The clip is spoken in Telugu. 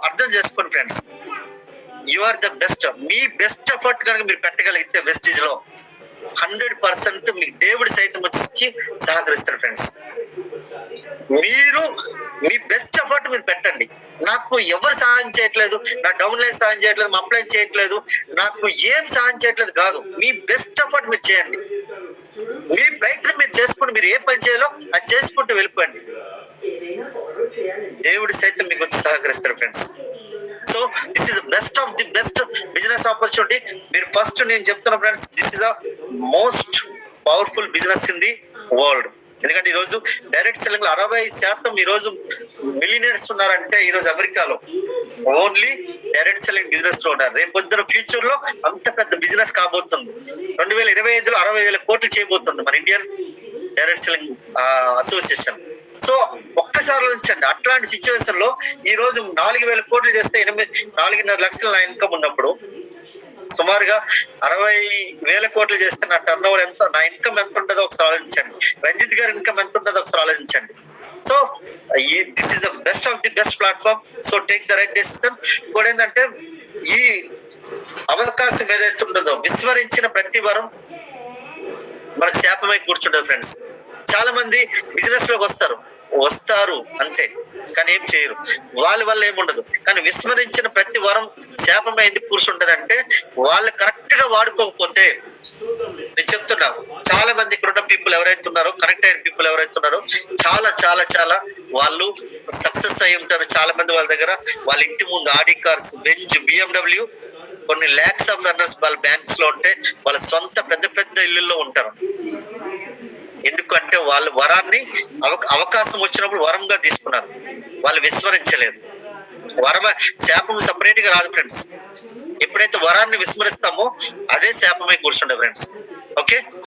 అర్థం చేసుకోండి friends, you are the best. మీ బెస్ట్ ఎఫర్ట్ కనుక మీరు పెట్టగలిగితే వెస్టీజ్ లో 100% మీకు దేవుడి సైతం వచ్చి సహకరిస్తారు ఫ్రెండ్స్. మీరు మీ బెస్ట్ ఎఫర్ట్ మీరు పెట్టండి. నాకు ఎవరు సహాయం చేయట్లేదు, నా డౌన్ లైన్ సహాయం చేయట్లేదు, మా అప్లైన్ చేయట్లేదు, నాకు ఏం సహాయం చేయట్లేదు కాదు, మీ బెస్ట్ ఎఫర్ట్ మీరు చేయండి. మీ ప్రయత్నం మీరు చేసుకుంటూ మీరు ఏ పని చేయాలో అది చేసుకుంటూ వెళ్ళిపోండి. దేవుడి సైతం మీకు వచ్చి సహకరిస్తారు friends. So this is best of the best business opportunity. మీరు ఫస్ట్ నేను చెప్తున్నా friends, this is the most powerful business in the world. ఎందుకంటే ఈరోజు డైరెక్ట్ సెల్లింగ్ 60% ఈరోజు మిలియనర్స్ ఉన్నారంటే ఈరోజు అమెరికాలో ఓన్లీ డైరెక్ట్ సెల్లింగ్ బిజినెస్ లో ఉన్నారు. రేపు పొద్దున ఫ్యూచర్ లో అంత పెద్ద బిజినెస్ కాబోతుంది. 2025లో 60,000 కోట్లు చేయబోతుంది మన Indian direct selling association. So ఒక్కసారి ఉంచండి, అట్లాంటి సిచ్యువేషన్ లో ఈ రోజు 4,000 కోట్లు చేస్తే 4.5 లక్షల నా ఇన్కమ్ ఉన్నప్పుడు సుమారుగా 60,000 కోట్లు చేస్తే నా టర్న్ ఓవర్ ఎంత, నా ఇన్కమ్ ఎంత ఉంటుందో ఒకసారి ఆలోచించండి. రంజిత్ గారి ఇన్కమ్ ఎంత ఉంటుందో ఒకసారి ఆలోచించండి. So this is the best of the best platform. So take the right decision. ఇంకోటి ఏంటంటే ఈ అవకాశం ఏదైతే ఉంటుందో విస్మరించిన ప్రతి వారం మనకు శాపమై కూర్చుంటది ఫ్రెండ్స్. చాలా మంది బిజినెస్ లోకి వస్తారు అంతే, కానీ ఏం చేయరు, వాళ్ళ వల్ల ఏముండదు. కానీ విస్మరించిన ప్రతి వారం శాపమై ఎందుకు కూర్చుంటది అంటే వాళ్ళు కరెక్ట్ గా వాడుకోకపోతే. నేను చెప్తున్నా, చాలా మంది ఇక్కడ ఉన్న పీపుల్ ఎవరైతే ఉన్నారో, కనెక్ట్ అయిన పీపుల్ ఎవరైతే ఉన్నారో చాలా చాలా చాలా వాళ్ళు సక్సెస్ అయి ఉంటారు. చాలా మంది వాళ్ళ దగ్గర వాళ్ళ ఇంటి ముందు ఆడి కార్స్, బెంజ్, BMW, కొన్ని లాక్స్ ఆఫ్ ఎర్నర్స్ వాళ్ళ బ్యాంక్స్ లో ఉంటే వాళ్ళ సొంత పెద్ద పెద్ద ఇళ్ళల్లో ఉంటారు. ఎందుకంటే వాళ్ళు వరాన్ని అవకాశం వచ్చినప్పుడు వరంగా తీసుకున్నారు, వాళ్ళు విస్మరించలేదు. శాపం సపరేట్ గా రాదు ఫ్రెండ్స్. ఎప్పుడైతే వరాన్ని విస్మరిస్తామో అదే శాపమై కూర్చుండే ఫ్రెండ్స్. ఓకే.